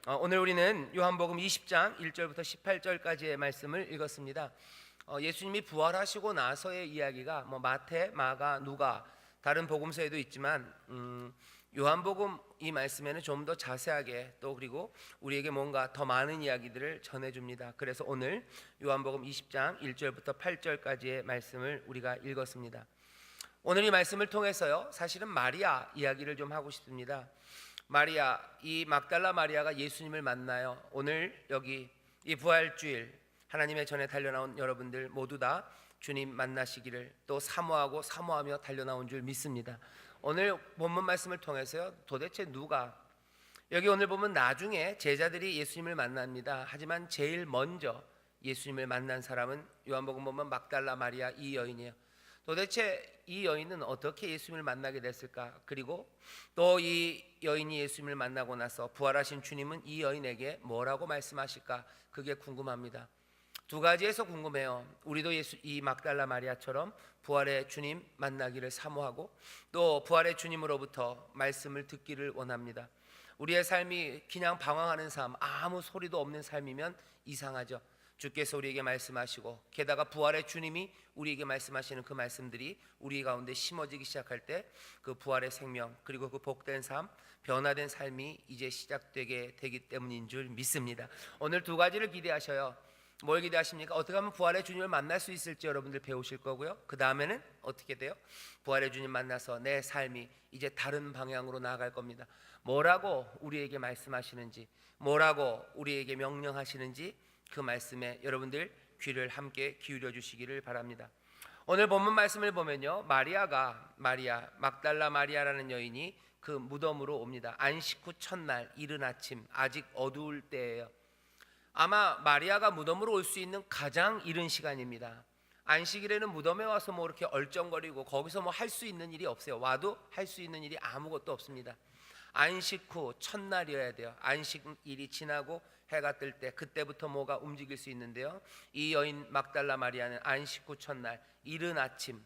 오늘 우리는 요한복음 20장 1절부터 18절까지의 말씀을 읽었습니다. 예수님이 부활하시고 나서의 이야기가 마태, 마가, 누가 다른 복음서에도 있지만 요한복음 이 말씀에는 좀 더 자세하게 또 그리고 우리에게 뭔가 더 많은 이야기들을 전해줍니다. 그래서 오늘 요한복음 20장 1절부터 8절까지의 말씀을 우리가 읽었습니다. 오늘 이 말씀을 통해서요, 사실은 마리아 이야기를 좀 하고 싶습니다. 마리아, 이 막달라 마리아가 예수님을 만나요. 오늘 여기 이 부활주일 하나님의 전에 달려나온 여러분들 모두 다 주님 만나시기를 또 사모하며 달려나온 줄 믿습니다. 오늘 본문 말씀을 통해서요, 도대체 누가, 여기 오늘 보면 나중에 제자들이 예수님을 만납니다. 하지만 제일 먼저 예수님을 만난 사람은 요한복음 보면 막달라 마리아 이 여인이에요. 도대체 이 여인은 어떻게 예수님을 만나게 됐을까? 그리고 또 이 여인이 예수님을 만나고 나서 부활하신 주님은 이 여인에게 뭐라고 말씀하실까? 그게 궁금합니다. 두 가지에서 궁금해요. 우리도 이 막달라 마리아처럼 부활의 주님 만나기를 사모하고 또 부활의 주님으로부터 말씀을 듣기를 원합니다. 우리의 삶이 그냥 방황하는 삶, 아무 소리도 없는 삶이면 이상하죠. 주께서 우리에게 말씀하시고 게다가 부활의 주님이 우리에게 말씀하시는 그 말씀들이 우리 가운데 심어지기 시작할 때 그 부활의 생명 그리고 그 복된 삶, 변화된 삶이 이제 시작되게 되기 때문인 줄 믿습니다. 오늘 두 가지를 기대하셔요. 뭘 기대하십니까? 어떻게 하면 부활의 주님을 만날 수 있을지 여러분들 배우실 거고요. 그 다음에는 어떻게 돼요? 부활의 주님 만나서 내 삶이 이제 다른 방향으로 나아갈 겁니다. 뭐라고 우리에게 말씀하시는지, 뭐라고 우리에게 명령하시는지 그 말씀에 여러분들 귀를 함께 기울여 주시기를 바랍니다. 오늘 본문 말씀을 보면요, 마리아 막달라 마리아라는 여인이 그 무덤으로 옵니다. 안식 후 첫날 이른 아침, 아직 어두울 때예요. 아마 마리아가 무덤으로 올 수 있는 가장 이른 시간입니다. 안식일에는 무덤에 와서 이렇게 얼쩡거리고 거기서 할 수 있는 일이 없어요. 와도 할 수 있는 일이 아무것도 없습니다. 안식 후 첫날이어야 돼요. 안식일이 지나고 해가 뜰 때 그때부터 뭐가 움직일 수 있는데요, 이 여인 막달라 마리아는 안식 후 첫날 이른 아침,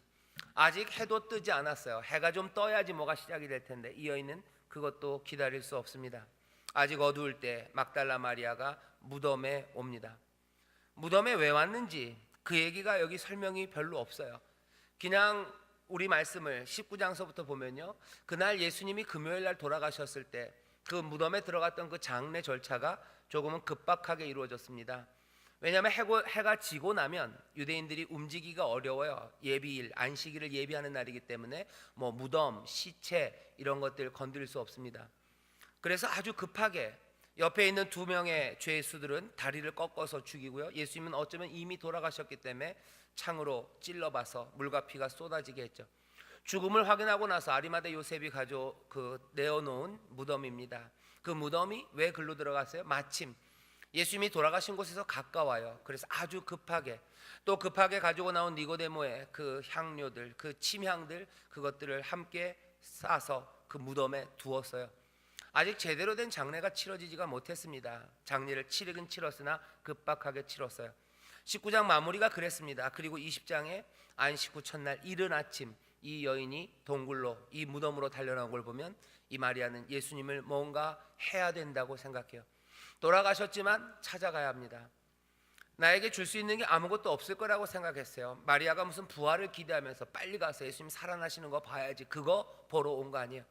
아직 해도 뜨지 않았어요. 해가 좀 떠야지 뭐가 시작이 될 텐데 이 여인은 그것도 기다릴 수 없습니다. 아직 어두울 때 막달라 마리아가 무덤에 옵니다. 무덤에 왜 왔는지 그 얘기가 여기 설명이 별로 없어요. 그냥 우리 말씀을 19장서부터 보면요, 그날 예수님이 금요일 날 돌아가셨을 때 그 무덤에 들어갔던 그 장례 절차가 조금은 급박하게 이루어졌습니다. 왜냐하면 해가 지고 나면 유대인들이 움직이기가 어려워요. 예비일, 안식일을 예비하는 날이기 때문에 무덤, 시체 이런 것들 건드릴 수 없습니다. 그래서 아주 급하게 옆에 있는 두 명의 죄수들은 다리를 꺾어서 죽이고요, 예수님은 어쩌면 이미 돌아가셨기 때문에 창으로 찔러봐서 물과 피가 쏟아지게 했죠. 죽음을 확인하고 나서 아리마대 요셉이 내어놓은 무덤입니다. 그 무덤이 왜 글로 들어갔어요? 마침 예수님이 돌아가신 곳에서 가까워요. 그래서 아주 급하게, 또 급하게 가지고 나온 니고데모의 그 향료들, 그 침향들, 그것들을 함께 싸서 그 무덤에 두었어요. 아직 제대로 된 장례가 치러지지가 못했습니다. 장례를 치르긴 치렀으나 급박하게 치렀어요. 19장 마무리가 그랬습니다. 그리고 20장에 안식 후 첫날 이른 아침 이 여인이 동굴로 이 무덤으로 달려나온 걸 보면 이 마리아는 예수님을 뭔가 해야 된다고 생각해요. 돌아가셨지만 찾아가야 합니다. 나에게 줄 수 있는 게 아무것도 없을 거라고 생각했어요. 마리아가 무슨 부활을 기대하면서 빨리 가서 예수님 살아나시는 거 봐야지, 그거 보러 온 거 아니에요.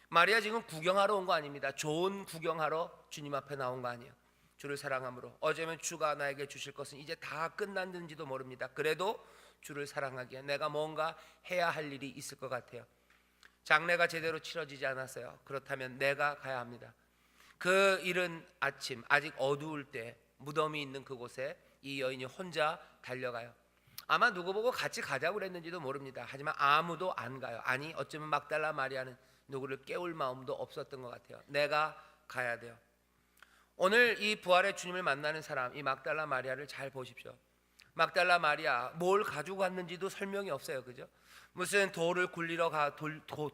마리아 지금 구경하러 온 거 아닙니다. 좋은 구경하러 주님 앞에 나온 거 아니에요. 주를 사랑함으로 어쩌면 주가 나에게 주실 것은 이제 다 끝났는지도 모릅니다. 그래도 주를 사랑하기에 내가 뭔가 해야 할 일이 있을 것 같아요. 장례가 제대로 치러지지 않았어요. 그렇다면 내가 가야 합니다. 그 이른 아침 아직 어두울 때 무덤이 있는 그곳에 이 여인이 혼자 달려가요. 아마 누구 보고 같이 가자고 그랬는지도 모릅니다. 하지만 아무도 안 가요. 아니, 어쩌면 막달라 마리아는 누구를 깨울 마음도 없었던 것 같아요. 내가 가야 돼요. 오늘 이 부활의 주님을 만나는 사람, 이 막달라 마리아를 잘 보십시오. 막달라 마리아 뭘 가지고 갔는지도 설명이 없어요. 그죠? 무슨 돌을 굴리러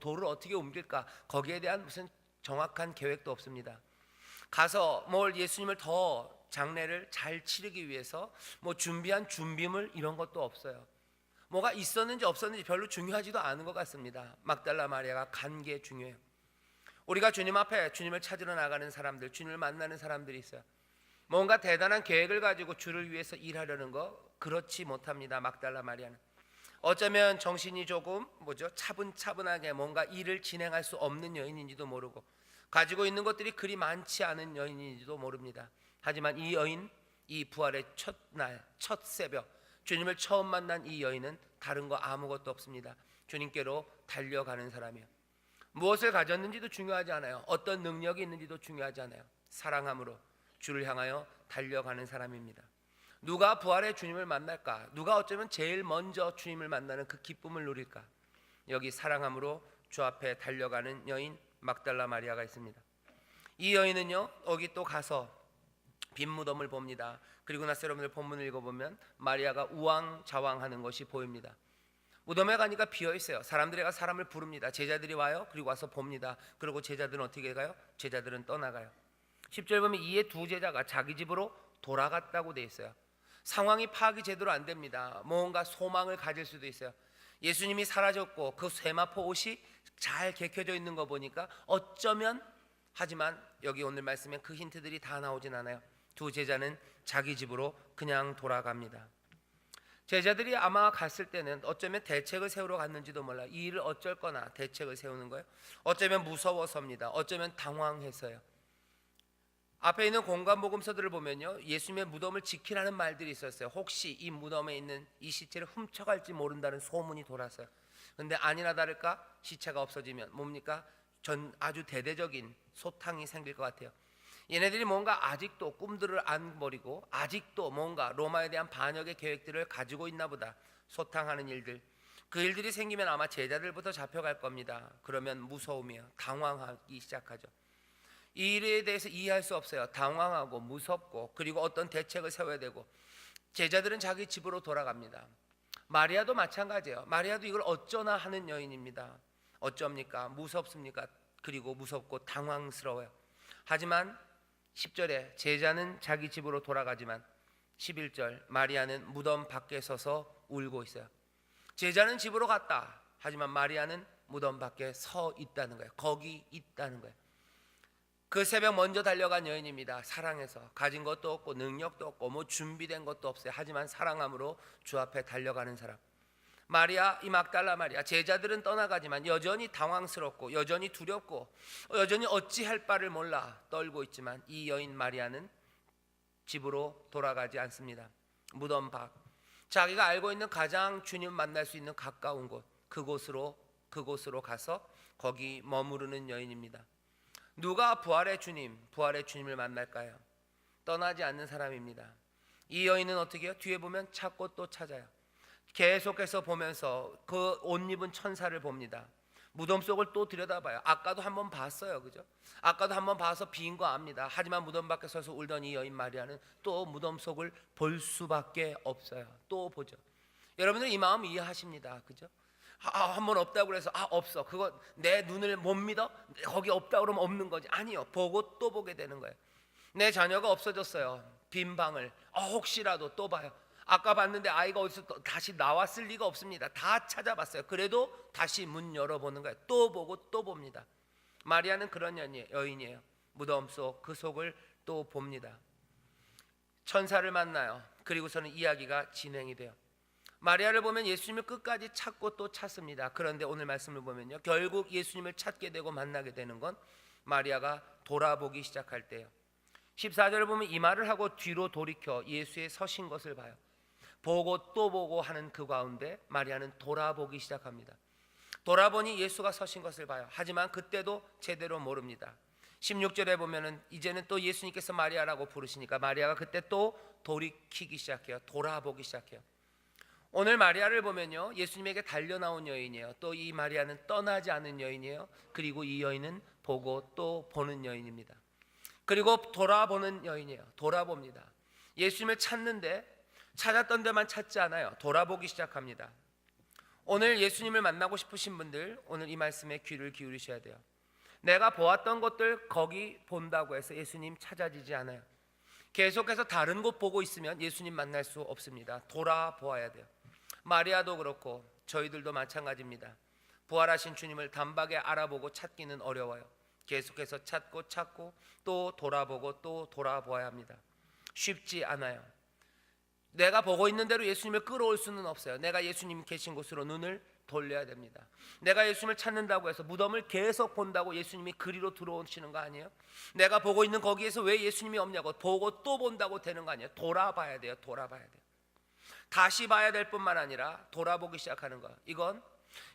돌을 어떻게 옮길까, 거기에 대한 무슨 정확한 계획도 없습니다. 가서 예수님을 더 장례를 잘 치르기 위해서 준비한 준비물 이런 것도 없어요. 뭐가 있었는지 없었는지 별로 중요하지도 않은 것 같습니다. 막달라 마리아가 간 게 중요해요. 우리가 주님 앞에 주님을 찾으러 나가는 사람들, 주님을 만나는 사람들이 있어요. 뭔가 대단한 계획을 가지고 주를 위해서 일하려는 거 그렇지 못합니다. 막달라 마리아는 어쩌면 정신이 조금 차분차분하게 뭔가 일을 진행할 수 없는 여인인지도 모르고 가지고 있는 것들이 그리 많지 않은 여인인지도 모릅니다. 하지만 이 여인, 이 부활의 첫날, 첫 새벽 주님을 처음 만난 이 여인은 다른 거 아무것도 없습니다. 주님께로 달려가는 사람이에요. 무엇을 가졌는지도 중요하지 않아요. 어떤 능력이 있는지도 중요하지 않아요. 사랑함으로 주를 향하여 달려가는 사람입니다. 누가 부활의 주님을 만날까? 누가 어쩌면 제일 먼저 주님을 만나는 그 기쁨을 누릴까? 여기 사랑함으로 주 앞에 달려가는 여인 막달라 마리아가 있습니다. 이 여인은요, 여기 또 가서 빈 무덤을 봅니다. 그리고 나서 여러분들 본문을 읽어보면 마리아가 우왕좌왕하는 것이 보입니다. 무덤에 가니까 비어 있어요. 사람들이 사람을 부릅니다. 제자들이 와요. 그리고 와서 봅니다. 그리고 제자들은 어떻게 가요? 제자들은 떠나가요. 10절 보면 이에 두 제자가 자기 집으로 돌아갔다고 돼 있어요. 상황이 파악이 제대로 안 됩니다. 뭔가 소망을 가질 수도 있어요. 예수님이 사라졌고 그 세마포 옷이 잘 개켜져 있는 거 보니까 어쩌면, 하지만 여기 오늘 말씀에 그 힌트들이 다 나오진 않아요. 두 제자는 자기 집으로 그냥 돌아갑니다. 제자들이 아마 갔을 때는 어쩌면 대책을 세우러 갔는지도 몰라요. 이 일을 어쩔 거나 대책을 세우는 거예요. 어쩌면 무서워서입니다. 어쩌면 당황해서요. 앞에 있는 공간 복음서들을 보면요, 예수님의 무덤을 지키라는 말들이 있었어요. 혹시 이 무덤에 있는 이 시체를 훔쳐갈지 모른다는 소문이 돌았어요. 근데 아니나 다를까 시체가 없어지면 뭡니까? 아주 대대적인 소탕이 생길 것 같아요. 얘네들이 뭔가 아직도 꿈들을 안 버리고 아직도 뭔가 로마에 대한 반역의 계획들을 가지고 있나 보다. 소탕하는 일들, 그 일들이 생기면 아마 제자들부터 잡혀갈 겁니다. 그러면 무서우며 당황하기 시작하죠. 이 일에 대해서 이해할 수 없어요. 당황하고 무섭고, 그리고 어떤 대책을 세워야 되고. 제자들은 자기 집으로 돌아갑니다. 마리아도 마찬가지예요. 마리아도 이걸 어쩌나 하는 여인입니다. 어쩝니까? 무섭습니까? 그리고 무섭고 당황스러워요. 하지만 10절에 제자는 자기 집으로 돌아가지만 11절 마리아는 무덤 밖에 서서 울고 있어요. 제자는 집으로 갔다. 하지만 마리아는 무덤 밖에 서 있다는 거예요. 거기 있다는 거예요. 그 새벽 먼저 달려간 여인입니다. 사랑해서 가진 것도 없고 능력도 없고 뭐 준비된 것도 없어요. 하지만 사랑함으로 주 앞에 달려가는 사람. 마리아, 이 막달라 마리아. 제자들은 떠나가지만 여전히 당황스럽고 여전히 두렵고 여전히 어찌할 바를 몰라 떨고 있지만 이 여인 마리아는 집으로 돌아가지 않습니다. 무덤 밖, 자기가 알고 있는 가장 주님 만날 수 있는 가까운 곳, 그곳으로 가서 거기 머무르는 여인입니다. 누가 부활의 주님을 만날까요? 떠나지 않는 사람입니다. 이 여인은 어떻게 해요? 뒤에 보면 찾고 또 찾아요. 계속해서 보면서 그 옷 입은 천사를 봅니다. 무덤 속을 또 들여다봐요. 아까도 한번 봤어요, 그죠? 아까도 한번 봐서 빈 거 압니다. 하지만 무덤 밖에 서서 울던 이 여인 마리아는 또 무덤 속을 볼 수밖에 없어요. 또 보죠. 여러분들 이 마음 이해하십니다, 그죠? 한번 없다고 그래서 없어, 그거 내 눈을 못 믿어? 거기 없다고 그러면 없는 거지. 아니요, 보고 또 보게 되는 거예요. 내 자녀가 없어졌어요. 빈 방을 혹시라도 또 봐요. 아까 봤는데 아이가 어디서 또 다시 나왔을 리가 없습니다. 다 찾아봤어요. 그래도 다시 문 열어보는 거예요. 또 보고 또 봅니다. 마리아는 그런 여인이에요. 무덤 속 그 속을 또 봅니다. 천사를 만나요. 그리고서는 이야기가 진행이 돼요. 마리아를 보면 예수님을 끝까지 찾고 또 찾습니다. 그런데 오늘 말씀을 보면요, 결국 예수님을 찾게 되고 만나게 되는 건 마리아가 돌아보기 시작할 때예요. 14절을 보면 이 말을 하고 뒤로 돌이켜 예수의 서신 것을 봐요. 보고 또 보고 하는 그 가운데 마리아는 돌아보기 시작합니다. 돌아보니 예수가 서신 것을 봐요. 하지만 그때도 제대로 모릅니다. 16절에 보면은 이제는 또 예수님께서 마리아라고 부르시니까 마리아가 그때 또 돌이키기 시작해요. 돌아보기 시작해요. 오늘 마리아를 보면요, 예수님에게 달려나온 여인이에요. 또 이 마리아는 떠나지 않은 여인이에요. 그리고 이 여인은 보고 또 보는 여인입니다. 그리고 돌아보는 여인이에요. 돌아봅니다. 예수님을 찾는데 찾았던 데만 찾지 않아요. 돌아보기 시작합니다. 오늘 예수님을 만나고 싶으신 분들, 오늘 이 말씀에 귀를 기울이셔야 돼요. 내가 보았던 것들 거기 본다고 해서 예수님 찾아지지 않아요. 계속해서 다른 곳 보고 있으면 예수님 만날 수 없습니다. 돌아보아야 돼요. 마리아도 그렇고 저희들도 마찬가지입니다. 부활하신 주님을 단박에 알아보고 찾기는 어려워요. 계속해서 찾고 또 돌아보고 또 돌아보아야 합니다. 쉽지 않아요. 내가 보고 있는 대로 예수님을 끌어올 수는 없어요. 내가 예수님 계신 곳으로 눈을 돌려야 됩니다. 내가 예수님을 찾는다고 해서 무덤을 계속 본다고 예수님이 그리로 들어오시는 거 아니에요? 내가 보고 있는 거기에서 왜 예수님이 없냐고 보고 또 본다고 되는 거 아니에요? 돌아봐야 돼요. 돌아봐야 돼요. 다시 봐야 될 뿐만 아니라 돌아보기 시작하는 거. 이건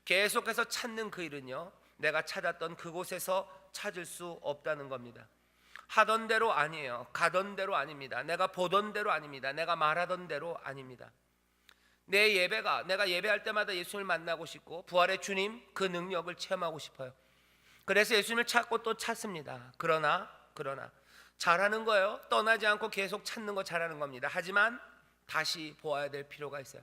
계속해서 찾는 그 일은요, 내가 찾았던 그곳에서 찾을 수 없다는 겁니다. 하던 대로 아니에요. 가던 대로 아닙니다. 내가 보던 대로 아닙니다. 내가 말하던 대로 아닙니다. 내 예배가, 내가 예배할 때마다 예수님을 만나고 싶고 부활의 주님 그 능력을 체험하고 싶어요. 그래서 예수님을 찾고 또 찾습니다. 그러나 잘하는 거예요. 떠나지 않고 계속 찾는 거 잘하는 겁니다. 하지만 다시 보아야 될 필요가 있어요.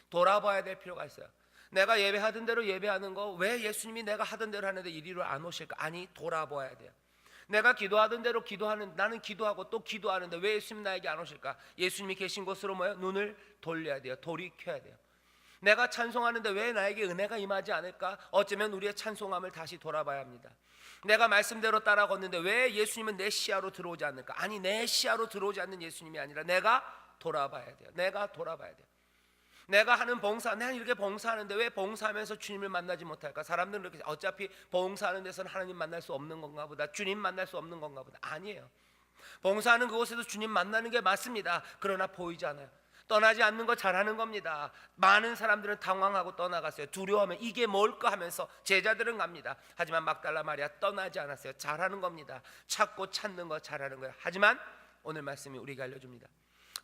돌아봐야 될 필요가 있어요. 내가 예배하던 대로 예배하는 거 왜 예수님이 내가 하던 대로 하는데 이리로 안 오실까? 아니, 돌아봐야 돼요. 내가 기도하던 대로 기도하는, 나는 기도하고 또 기도하는데 왜 예수님 나에게 안 오실까? 예수님이 계신 곳으로 뭐예요? 눈을 돌려야 돼요. 돌이켜야 돼요. 내가 찬송하는데 왜 나에게 은혜가 임하지 않을까? 어쩌면 우리의 찬송함을 다시 돌아봐야 합니다. 내가 말씀대로 따라 걷는데 왜 예수님은 내 시야로 들어오지 않을까? 아니, 내 시야로 들어오지 않는 예수님이 아니라 내가 돌아봐야 돼요. 내가 돌아봐야 돼요. 내가 하는 봉사, 내가 이렇게 봉사하는데 왜 봉사하면서 주님을 만나지 못할까? 사람들은 이렇게 어차피 봉사하는 데서는 하나님 만날 수 없는 건가 보다, 주님 만날 수 없는 건가 보다. 아니에요. 봉사하는 그곳에서 주님 만나는 게 맞습니다. 그러나 보이지 않아요. 떠나지 않는 거 잘하는 겁니다. 많은 사람들은 당황하고 떠나갔어요. 두려워하면 이게 뭘까 하면서 제자들은 갑니다. 하지만 막달라 마리아 떠나지 않았어요. 잘하는 겁니다. 찾고 찾는 거 잘하는 거예요. 하지만 오늘 말씀이 우리가 알려줍니다.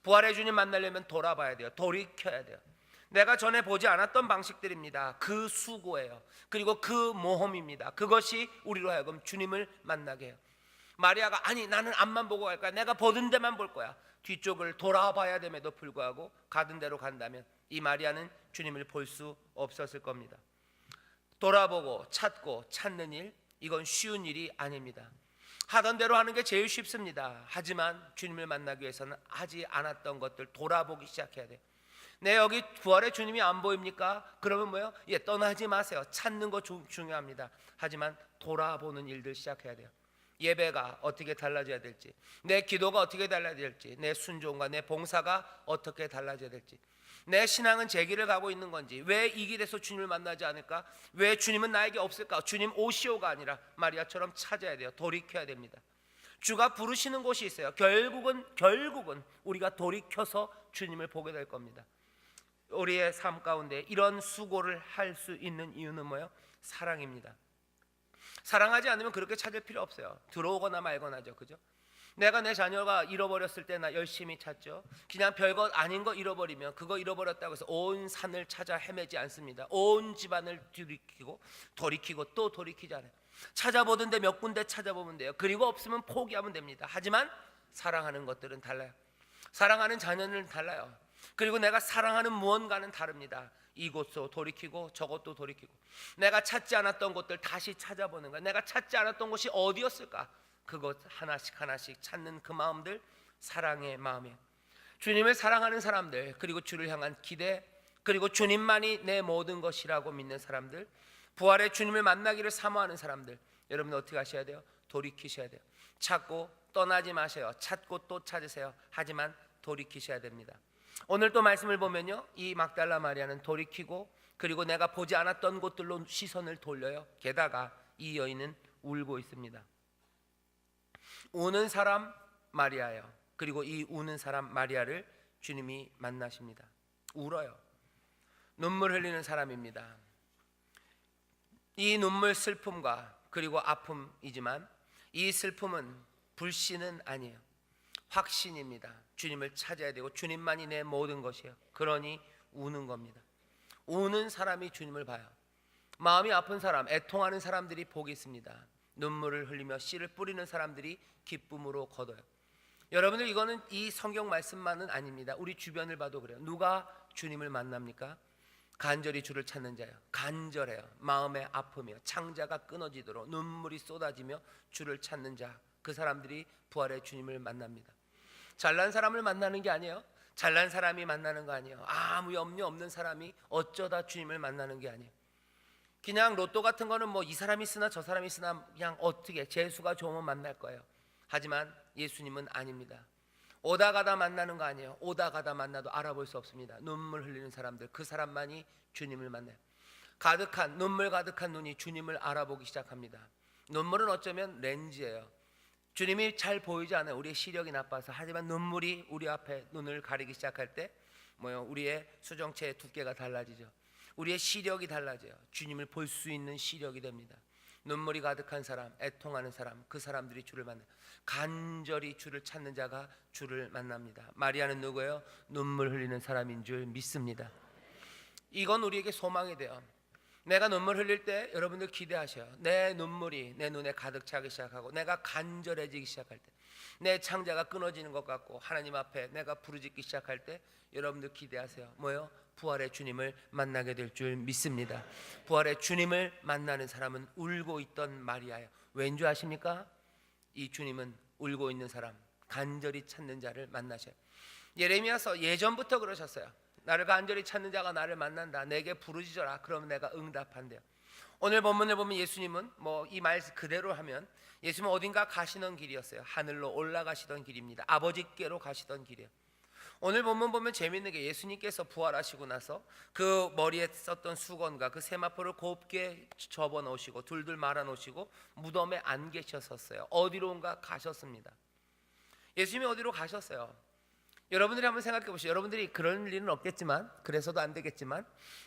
부활의 주님 만나려면 돌아봐야 돼요. 돌이켜야 돼요. 내가 전에 보지 않았던 방식들입니다. 그 수고예요. 그리고 그 모험입니다. 그것이 우리로 하여금 주님을 만나게 해요. 마리아가 아니, 나는 앞만 보고 갈 거야. 내가 보던 데만 볼 거야. 뒤쪽을 돌아봐야 됨에도 불구하고 가던 대로 간다면 이 마리아는 주님을 볼 수 없었을 겁니다. 돌아보고 찾고 찾는 일, 이건 쉬운 일이 아닙니다. 하던 대로 하는 게 제일 쉽습니다. 하지만 주님을 만나기 위해서는 하지 않았던 것들 돌아보기 시작해야 돼요. 네, 여기 부활의 주님이 안 보입니까? 그러면 뭐예요? 떠나지 마세요. 찾는 거 중요합니다. 하지만 돌아보는 일들 시작해야 돼요. 예배가 어떻게 달라져야 될지, 내 기도가 어떻게 달라져야 될지, 내 순종과 내 봉사가 어떻게 달라져야 될지, 내 신앙은 제 길을 가고 있는 건지, 왜 이 길에서 주님을 만나지 않을까? 왜 주님은 나에게 없을까? 주님 오시오가 아니라 마리아처럼 찾아야 돼요. 돌이켜야 됩니다. 주가 부르시는 곳이 있어요. 결국은 우리가 돌이켜서 주님을 보게 될 겁니다. 우리의 삶 가운데 이런 수고를 할 수 있는 이유는 뭐예요? 사랑입니다. 사랑하지 않으면 그렇게 찾을 필요 없어요. 들어오거나 말거나죠. 그죠? 내가 내 자녀가 잃어버렸을 때 나 열심히 찾죠. 그냥 별것 아닌 거 잃어버리면 그거 잃어버렸다고 해서 온 산을 찾아 헤매지 않습니다. 온 집안을 돌이키고 또 돌이키잖아요. 찾아보던데 몇 군데 찾아보면 돼요. 그리고 없으면 포기하면 됩니다. 하지만 사랑하는 것들은 달라요. 사랑하는 자녀는 달라요. 그리고 내가 사랑하는 무언가는 다릅니다. 이곳도 돌이키고 저것도 돌이키고, 내가 찾지 않았던 곳들 다시 찾아보는 거야. 내가 찾지 않았던 곳이 어디였을까? 그것 하나씩 찾는 그 마음들, 사랑의 마음이에요. 주님을 사랑하는 사람들, 그리고 주를 향한 기대, 그리고 주님만이 내 모든 것이라고 믿는 사람들, 부활의 주님을 만나기를 사모하는 사람들, 여러분 어떻게 하셔야 돼요? 돌이키셔야 돼요. 찾고 떠나지 마세요. 찾고 또 찾으세요. 하지만 돌이키셔야 됩니다. 오늘 또 말씀을 보면요, 이 막달라 마리아는 돌이키고 그리고 내가 보지 않았던 곳들로 시선을 돌려요. 게다가 이 여인은 울고 있습니다. 우는 사람 마리아예요. 그리고 이 우는 사람 마리아를 주님이 만나십니다. 울어요. 눈물 흘리는 사람입니다. 이 눈물 슬픔과 그리고 아픔이지만 이 슬픔은 불신은 아니에요. 확신입니다. 주님을 찾아야 되고 주님만이 내 모든 것이에요. 그러니 우는 겁니다. 우는 사람이 주님을 봐요. 마음이 아픈 사람, 애통하는 사람들이 복이 있습니다. 눈물을 흘리며 씨를 뿌리는 사람들이 기쁨으로 거둬요. 여러분들, 이거는 이 성경 말씀만은 아닙니다. 우리 주변을 봐도 그래요. 누가 주님을 만납니까? 간절히 주를 찾는 자요. 간절해요. 마음에 아프며 창자가 끊어지도록 눈물이 쏟아지며 주를 찾는 자, 그 사람들이 부활의 주님을 만납니다. 잘난 사람을 만나는 게 아니에요. 잘난 사람이 만나는 거 아니에요. 아무 염려 없는 사람이 어쩌다 주님을 만나는 게 아니에요. 그냥 로또 같은 거는 뭐 이 사람이 쓰나 저 사람이 쓰나 그냥 어떻게 재수가 좋으면 만날 거예요. 하지만 예수님은 아닙니다. 오다 가다 만나는 거 아니에요. 오다 가다 만나도 알아볼 수 없습니다. 눈물 흘리는 사람들, 그 사람만이 주님을 만나요. 가득한 눈물 가득한 눈이 주님을 알아보기 시작합니다. 눈물은 어쩌면 렌즈예요. 주님이 잘 보이지 않아요. 우리의 시력이 나빠서. 하지만 눈물이 우리 앞에 눈을 가리기 시작할 때 우리의 수정체의 두께가 달라지죠. 우리의 시력이 달라져요. 주님을 볼 수 있는 시력이 됩니다. 눈물이 가득한 사람, 애통하는 사람, 그 사람들이 주를 만나요. 간절히 주를 찾는 자가 주를 만납니다. 마리아는 누구예요? 눈물 흘리는 사람인 줄 믿습니다. 이건 우리에게 소망이 돼요. 내가 눈물 흘릴 때 여러분들 기대하셔요. 내 눈물이 내 눈에 가득 차기 시작하고 내가 간절해지기 시작할 때, 내 창자가 끊어지는 것 같고 하나님 앞에 내가 부르짖기 시작할 때 여러분들 기대하세요. 뭐요? 부활의 주님을 만나게 될 줄 믿습니다. 부활의 주님을 만나는 사람은 울고 있던 마리아예요. 왠 줄 아십니까? 이 주님은 울고 있는 사람, 간절히 찾는 자를 만나셔요. 예레미야서 예전부터 그러셨어요. 나를 간절히 찾는 자가 나를 만난다. 내게 부르짖어라. 그러면 내가 응답한대요. 오늘 본문을 보면 예수님은 이 말 그대로 하면 예수님은 어딘가 가시던 길이었어요. 하늘로 올라가시던 길입니다. 아버지께로 가시던 길이에요. 오늘 본문 보면 재밌는 게 예수님께서 부활하시고 나서 그 머리에 썼던 수건과 그 세마포를 곱게 접어 놓으시고 둘둘 말아 놓으시고 무덤에 안 계셨었어요. 어디론가 가셨습니다. 예수님이 어디로 가셨어요? 여러분들이 한번 생각해 보시죠. 여러분들이 그런 일은 없겠지만, 그래서도 안 되겠지만,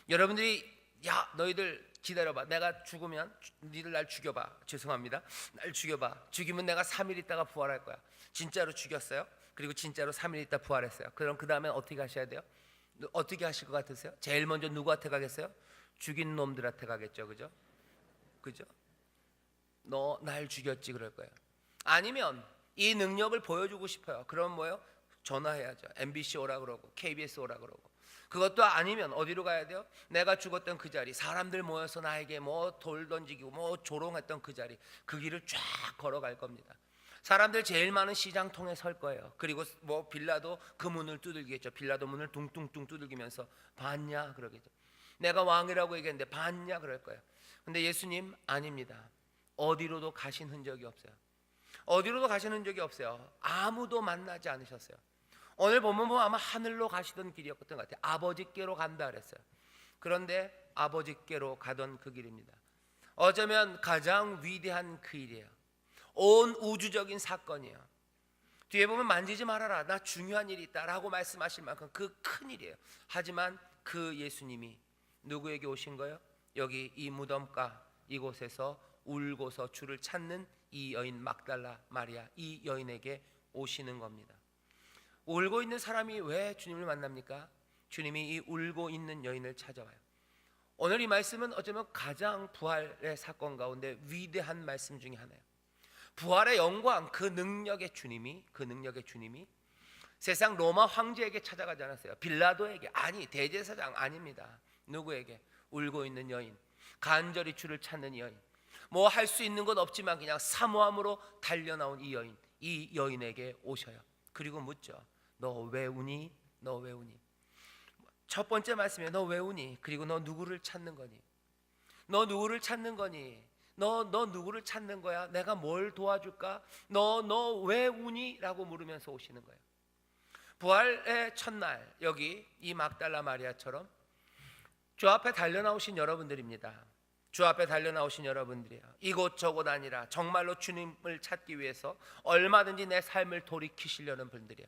여러분들이 야 너희들 기다려봐. 내가 죽으면 니들 날 죽여봐. 죄송합니다. 날 죽여봐. 죽이면 내가 3일 있다가 부활할 거야. 진짜로 죽였어요. 그리고 진짜로 3일 있다 부활했어요. 그럼 그 다음에 어떻게 하셔야 돼요? 어떻게 하실 것 같으세요? 제일 먼저 누구한테 가겠어요? 죽인 놈들한테 가겠죠. 그죠? 그죠? 너 날 죽였지 그럴 거예요. 아니면 이 능력을 보여주고 싶어요. 그럼 뭐예요? 전화해야죠. MBC 오라 그러고 KBS 오라 그러고. 그것도 아니면 어디로 가야 돼요? 내가 죽었던 그 자리, 사람들 모여서 나에게 돌 던지고 조롱했던 그 자리, 그 길을 쫙 걸어갈 겁니다. 사람들 제일 많은 시장통에 설 거예요. 그리고 빌라도 그 문을 두들기겠죠. 빌라도 문을 둥둥둥 두들기면서 봤냐 그러겠죠. 내가 왕이라고 얘기했는데 봤냐 그럴 거예요. 근데 예수님 아닙니다. 어디로도 가신 흔적이 없어요. 어디로도 가시는 적이 없어요. 아무도 만나지 않으셨어요. 오늘 본문 보면 아마 하늘로 가시던 길이었던 것 같아요. 아버지께로 간다 그랬어요. 그런데 아버지께로 가던 그 길입니다. 어쩌면 가장 위대한 그 일이에요. 온 우주적인 사건이에요. 뒤에 보면 만지지 말아라. 나 중요한 일이 있다 라고 말씀하실 만큼 그 큰 일이에요. 하지만 그 예수님이 누구에게 오신 거예요? 여기 이 무덤가 이곳에서 울고서 주를 찾는 이 여인 막달라 마리아, 이 여인에게 오시는 겁니다. 울고 있는 사람이 왜 주님을 만납니까? 주님이 이 울고 있는 여인을 찾아와요. 오늘 이 말씀은 어쩌면 가장 부활의 사건 가운데 위대한 말씀 중에 하나예요. 부활의 영광, 그 능력의 주님이 세상 로마 황제에게 찾아가지 않았어요. 빌라도에게, 아니 대제사장 아닙니다. 누구에게? 울고 있는 여인, 간절히 주를 찾는 여인, 할 수 있는 것 없지만 그냥 사모함으로 달려나온 이 여인, 이 여인에게 오셔요. 그리고 묻죠. 너 왜 우니? 너 왜 우니? 첫 번째 말씀에 너 왜 우니? 그리고 너 누구를 찾는 거니? 너 누구를 찾는 거니? 너 누구를 찾는 거야? 내가 뭘 도와줄까? 너 왜 우니? 라고 물으면서 오시는 거예요. 부활의 첫날 여기 이 막달라 마리아처럼 주 앞에 달려나오신 여러분들입니다. 주 앞에 달려나오신 여러분들이에요. 이곳저곳 아니라 정말로 주님을 찾기 위해서 얼마든지 내 삶을 돌이키시려는 분들이에요.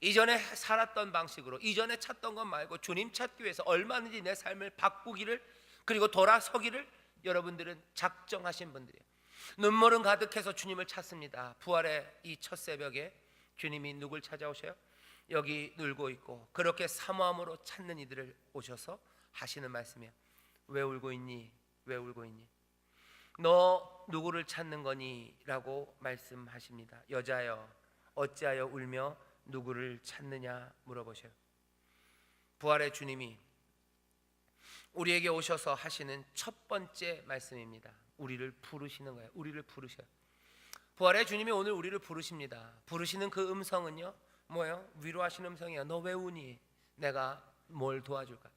이전에 살았던 방식으로, 이전에 찾던 것 말고 주님 찾기 위해서 얼마든지 내 삶을 바꾸기를, 그리고 돌아서기를 여러분들은 작정하신 분들이에요. 눈물은 가득해서 주님을 찾습니다. 부활의 이 첫 새벽에 주님이 누굴 찾아오셔요? 여기 울고 있고 그렇게 사모함으로 찾는 이들을 오셔서 하시는 말씀이에요. 왜 울고 있니? 왜 울고 있니? 너 누구를 찾는 거니? 라고 말씀하십니다. 여자여 어찌하여 울며 누구를 찾느냐 물어보셔요. 부활의 주님이 우리에게 오셔서 하시는 첫 번째 말씀입니다. 우리를 부르시는 거예요. 우리를 부르셔요. 부활의 주님이 오늘 우리를 부르십니다. 부르시는 그 음성은요 뭐예요? 위로하시는 음성이에요. 너 왜 우니? 내가 뭘 도와줄까?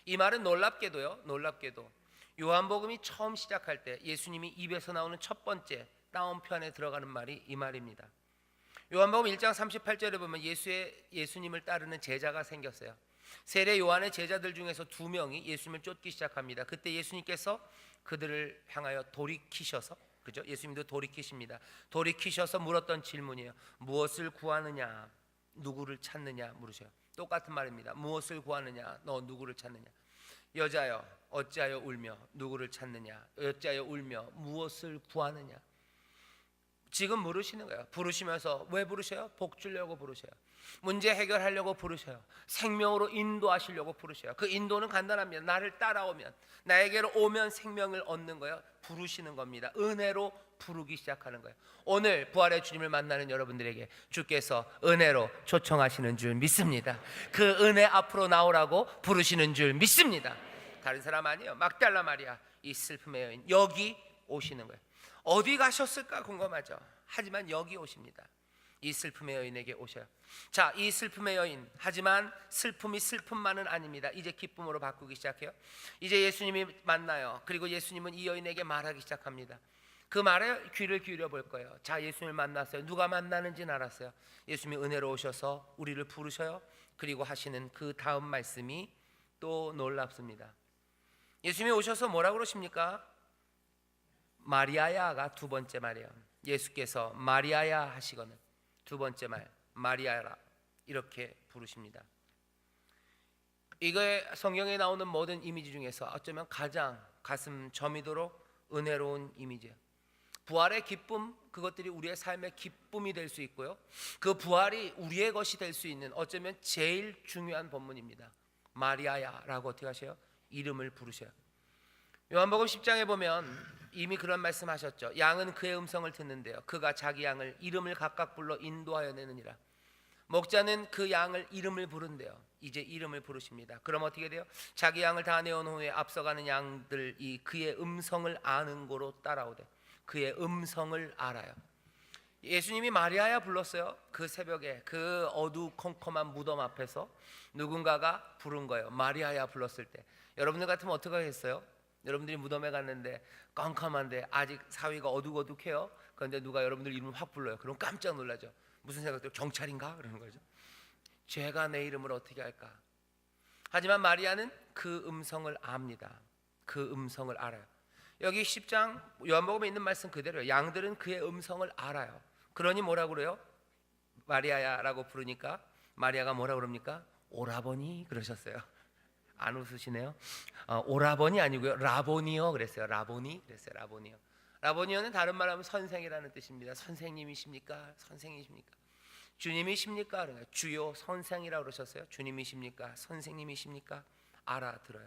이 말은 놀랍게도 요한복음이 처음 시작할 때 예수님이 입에서 나오는 첫 번째 따옴편에 들어가는 말이 이 말입니다. 요한복음 1장 38절에 보면 예수님을 따르는 제자가 생겼어요. 세례 요한의 제자들 중에서 2명이 예수님을 쫓기 시작합니다. 그때 예수님께서 그들을 향하여 돌이키셔서, 그죠? 예수님도 돌이키십니다. 돌이키셔서 물었던 질문이에요. 무엇을 구하느냐? 누구를 찾느냐? 물으셔요. 똑같은 말입니다. 무엇을 구하느냐? 너 누구를 찾느냐? 여자여 어찌하여 울며 누구를 찾느냐? 어찌하여 울며 무엇을 구하느냐? 지금 물으시는 거예요. 부르시면서 왜 부르셔요? 복 주려고 부르셔요. 문제 해결하려고 부르셔요. 생명으로 인도하시려고 부르셔요. 그 인도는 간단합니다. 나를 따라오면, 나에게로 오면 생명을 얻는 거예요. 부르시는 겁니다. 은혜로 부르기 시작하는 거예요. 오늘 부활의 주님을 만나는 여러분들에게 주께서 은혜로 초청하시는 줄 믿습니다. 그 은혜 앞으로 나오라고 부르시는 줄 믿습니다. 다른 사람 아니에요. 막달라 마리아, 이 슬픔의 여인, 여기 오시는 거예요. 어디 가셨을까 궁금하죠. 하지만 여기 오십니다. 이 슬픔의 여인에게 오셔요. 자, 이 슬픔의 여인, 하지만 슬픔이 슬픔만은 아닙니다. 이제 기쁨으로 바꾸기 시작해요. 이제 예수님이 만나요. 그리고 예수님은 이 여인에게 말하기 시작합니다. 그 말에 귀를 기울여 볼 거예요. 자, 예수님을 만났어요. 누가 만나는지는 알았어요. 예수님이 은혜로 오셔서 우리를 부르셔요. 그리고 하시는 그 다음 말씀이 또 놀랍습니다. 예수님이 오셔서 뭐라고 그러십니까? 마리아야가 두 번째 말이에요. 예수께서 마리아야 하시거든 두 번째 말 마리아라 이렇게 부르십니다. 이게 성경에 나오는 모든 이미지 중에서 어쩌면 가장 가슴 저미도록 은혜로운 이미지예요. 부활의 기쁨, 그것들이 우리의 삶의 기쁨이 될 수 있고요, 그 부활이 우리의 것이 될 수 있는 어쩌면 제일 중요한 본문입니다. 마리아야라고 어떻게 하셔요? 이름을 부르셔요. 요한복음 10장에 보면 이미 그런 말씀하셨죠. 양은 그의 음성을 듣는데요, 그가 자기 양을 이름을 각각 불러 인도하여 내느니라. 목자는 그 양을 이름을 부른대요. 이제 이름을 부르십니다. 그럼 어떻게 돼요? 자기 양을 다 내어놓은 후에 앞서가는 양들이 그의 음성을 아는 고로 따라오대. 그의 음성을 알아요. 예수님이 마리아야 불렀어요. 그 새벽에 그 어두컴컴한 무덤 앞에서 누군가가 부른 거예요. 마리아야 불렀을 때 여러분들 같으면 어떻게 하겠어요? 여러분들이 무덤에 갔는데 깜깜한데 아직 사위가 어둑어둑해요. 그런데 누가 여러분들 이름을 확 불러요. 그럼 깜짝 놀라죠. 무슨 생각도 경찰인가? 그러는 거죠. 죄가 내 이름을 어떻게 할까? 하지만 마리아는 그 음성을 압니다. 그 음성을 알아요. 여기 10장 요한복음에 있는 말씀 그대로예요. 양들은 그의 음성을 알아요. 그러니 뭐라고 그래요? 마리아야라고 부르니까 마리아가 뭐라고 그럽니까? 오라버니 그러셨어요. 안 웃으시네요. 오라버니 아니고요, 라보니요 그랬어요. 라보니 그랬어요. 라보니요. 라보니요는 다른 말하면 선생이라는 뜻입니다. 선생님이십니까? 선생이십니까? 주님이십니까? 그러니까 주요 선생이라고 그러셨어요. 주님이십니까? 선생님이십니까? 알아들어요.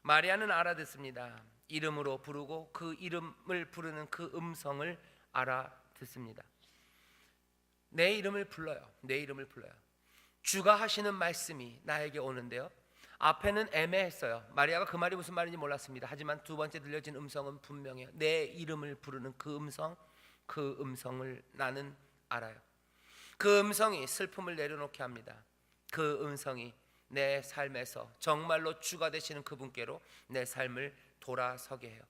마리아는 알아듣습니다. 이름으로 부르고 그 이름을 부르는 그 음성을 알아듣습니다. 내 이름을 불러요. 내 이름을 불러요. 주가 하시는 말씀이 나에게 오는데요, 앞에는 애매했어요. 마리아가 그 말이 무슨 말인지 몰랐습니다. 하지만 두 번째 들려진 음성은 분명해요. 내 이름을 부르는 그 음성, 그 음성을 나는 알아요. 그 음성이 슬픔을 내려놓게 합니다. 그 음성이 내 삶에서 정말로 주가 되시는 그분께로 내 삶을 돌아서게 해요.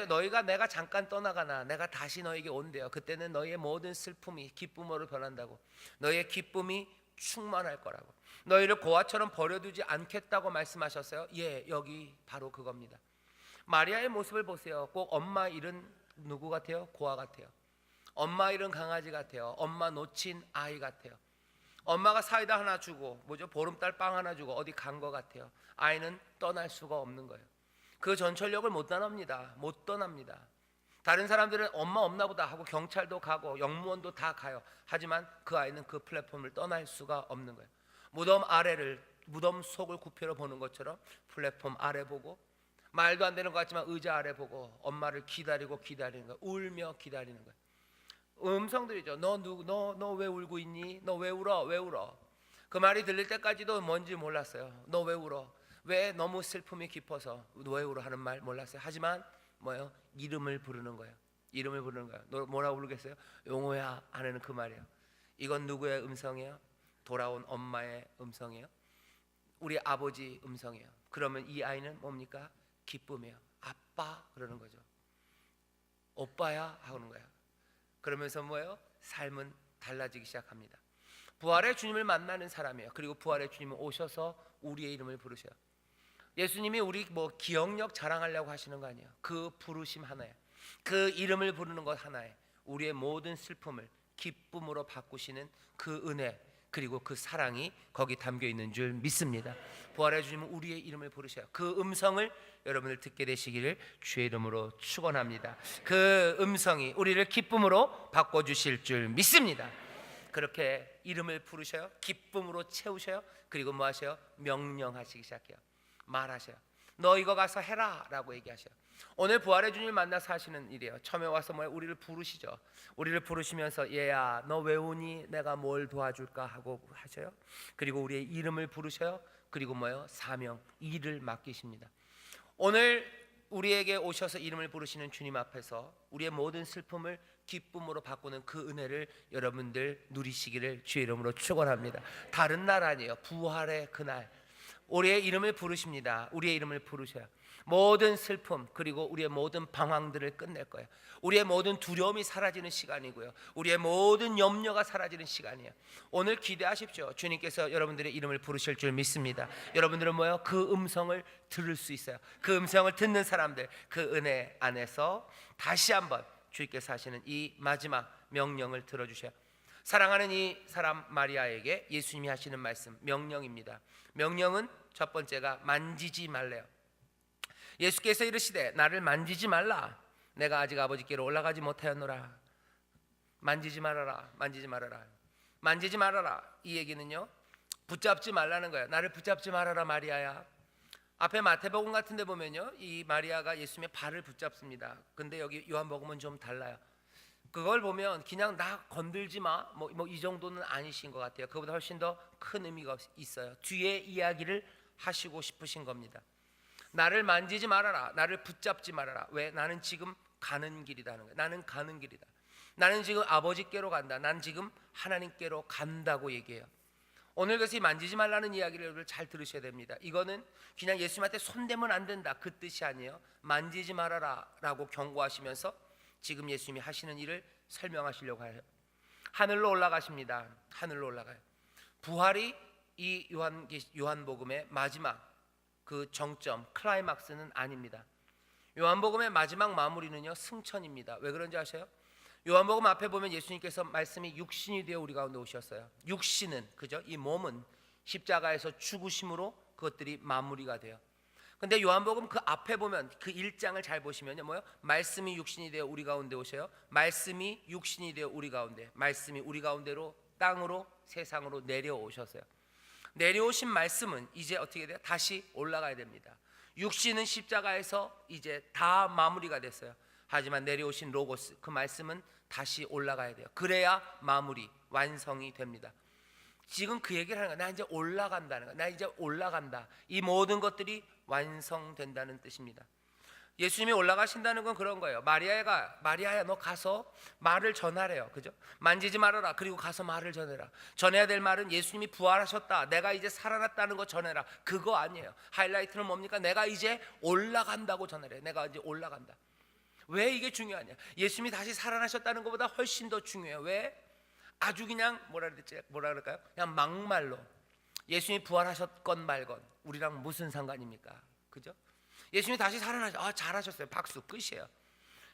너희가 내가 잠깐 떠나가나 내가 다시 너에게 온대요. 그때는 너희의 모든 슬픔이 기쁨으로 변한다고. 너희의 기쁨이 충만할 거라고. 너희를 고아처럼 버려두지 않겠다고 말씀하셨어요. 예, 여기 바로 그겁니다. 마리아의 모습을 보세요. 꼭 엄마 잃은 누구 같아요? 고아 같아요. 엄마 잃은 강아지 같아요. 엄마 놓친 아이 같아요. 엄마가 사이다 하나 주고 보름달 빵 하나 주고 어디 간 것 같아요. 아이는 떠날 수가 없는 거예요. 그 전철역을 못 떠납니다. 못 떠납니다. 다른 사람들은 엄마 없나 보다 하고 경찰도 가고 영무원도 다 가요. 하지만 그 아이는 그 플랫폼을 떠날 수가 없는 거예요. 무덤 속을 구표로 보는 것처럼 플랫폼 아래 보고, 말도 안 되는 것 같지만 의자 아래 보고 엄마를 기다리는 거예요. 울며 기다리는 거예요. 음성들이죠. 너 왜 울고 있니? 너 왜 울어? 왜 울어? 그 말이 들릴 때까지도 뭔지 몰랐어요. 너 왜 울어? 왜? 너무 슬픔이 깊어서 왜 울어 하는 말 몰랐어요. 하지만 뭐예요? 이름을 부르는 거예요. 이름을 부르는 거예요. 너 뭐라고 부르겠어요? 용호야 하는 그 말이에요. 이건 누구의 음성이에요? 돌아온 엄마의 음성이에요. 우리 아버지 음성이에요. 그러면 이 아이는 뭡니까? 기쁨이에요. 아빠 그러는 거죠. 오빠야 하는 거예요. 그러면서 뭐예요? 삶은 달라지기 시작합니다. 부활의 주님을 만나는 사람이에요. 그리고 부활의 주님은 오셔서 우리의 이름을 부르셔요. 예수님이 우리 뭐 기억력 자랑하려고 하시는 거 아니에요. 그 부르심 하나에, 그 이름을 부르는 것 하나에 우리의 모든 슬픔을 기쁨으로 바꾸시는 그 은혜, 그리고 그 사랑이 거기 담겨 있는 줄 믿습니다. 부활의 주님은 우리의 이름을 부르셔요. 그 음성을 여러분들 듣게 되시기를 주의 이름으로 축원합니다. 그 음성이 우리를 기쁨으로 바꿔주실 줄 믿습니다. 그렇게 이름을 부르셔요. 기쁨으로 채우셔요. 그리고 뭐 하셔요? 명령하시기 시작해요. 말하셔요. 너 이거 가서 해라 라고 얘기하셔요. 오늘 부활의 주님을 만나서 하시는 일이에요. 처음에 와서 뭐예요? 우리를 부르시죠. 우리를 부르시면서 얘야 너 왜 오니? 내가 뭘 도와줄까 하고 하셔요. 그리고 우리의 이름을 부르셔요. 그리고 뭐예요? 사명, 일을 맡기십니다. 오늘 우리에게 오셔서 이름을 부르시는 주님 앞에서 우리의 모든 슬픔을 기쁨으로 바꾸는 그 은혜를 여러분들 누리시기를 주의 이름으로 축원합니다. 다른 날 아니에요. 부활의 그날 우리의 이름을 부르십니다. 우리의 이름을 부르셔요. 모든 슬픔 그리고 우리의 모든 방황들을 끝낼 거예요. 우리의 모든 두려움이 사라지는 시간이고요. 우리의 모든 염려가 사라지는 시간이에요. 오늘 기대하십시오. 주님께서 여러분들의 이름을 부르실 줄 믿습니다. 여러분들은 뭐예요? 그 음성을 들을 수 있어요. 그 음성을 듣는 사람들, 그 은혜 안에서 다시 한번 주님께서 하시는 이 마지막 명령을 들어주셔요. 사랑하는 이 사람 마리아에게 예수님이 하시는 말씀, 명령입니다. 명령은 첫 번째가 만지지 말래요. 예수께서 이르시되 나를 만지지 말라. 내가 아직 아버지께로 올라가지 못하였노라. 만지지 말아라. 만지지 말아라. 만지지 말아라. 이 얘기는요, 붙잡지 말라는 거예요. 나를 붙잡지 말아라 마리아야. 앞에 마태복음 같은 데 보면요, 이 마리아가 예수님의 발을 붙잡습니다. 근데 여기 요한복음은 좀 달라요. 그걸 보면 그냥 나 건들지 마 뭐 이 정도는 아니신 것 같아요. 그보다 훨씬 더 큰 의미가 있어요. 뒤에 이야기를 하시고 싶으신 겁니다. 나를 만지지 말아라. 나를 붙잡지 말아라. 왜? 나는 지금 가는 길이다 하는 거예요. 나는 가는 길이다. 나는 지금 아버지께로 간다. 난 지금 하나님께로 간다고 얘기해요. 오늘 그래서 이 만지지 말라는 이야기를 여러분 잘 들으셔야 됩니다. 이거는 그냥 예수님한테 손대면 안 된다 그 뜻이 아니에요. 만지지 말아라 라고 경고하시면서 지금 예수님이 하시는 일을 설명하시려고 해요. 하늘로 올라가십니다. 하늘로 올라가요. 부활이 이 요한복음의 마지막 그 정점, 클라이막스는 아닙니다. 요한복음의 마지막 마무리는요, 승천입니다. 왜 그런지 아세요? 요한복음 앞에 보면 예수님께서 말씀이 육신이 되어 우리 가운데 오셨어요. 육신은, 그죠? 이 몸은 십자가에서 죽으심으로 그것들이 마무리가 돼요. 근데 요한복음 그 앞에 보면 그 1장을 잘 보시면요, 뭐요? 말씀이 육신이 되어 우리 가운데 오셔요. 말씀이 육신이 되어 우리 가운데, 말씀이 우리 가운데로 땅으로 세상으로 내려오셨어요. 내려오신 말씀은 이제 어떻게 돼요? 다시 올라가야 됩니다. 육신은 십자가에서 이제 다 마무리가 됐어요. 하지만 내려오신 로고스, 그 말씀은 다시 올라가야 돼요. 그래야 마무리, 완성이 됩니다. 지금 그 얘기를 하는 거야. 나 이제 올라간다는 거야. 나 이제 올라간다. 이 모든 것들이 완성된다는 뜻입니다. 예수님이 올라가신다는 건 그런 거예요. 마리아야 너 가서 말을 전하래요. 그죠? 만지지 말아라. 그리고 가서 말을 전해라. 전해야 될 말은 예수님이 부활하셨다. 내가 이제 살아났다는 거 전해라. 그거 아니에요. 하이라이트는 뭡니까? 내가 이제 올라간다고 전하래요. 내가 이제 올라간다. 왜 이게 중요하냐? 예수님이 다시 살아나셨다는 것보다 훨씬 더 중요해요. 왜? 아주 그냥 뭐라 그럴까요? 그냥 막말로 예수님이 부활하셨건 말건 우리랑 무슨 상관입니까? 그죠? 예수님이 다시 살아나셨, 잘하셨어요. 박수, 끝이에요.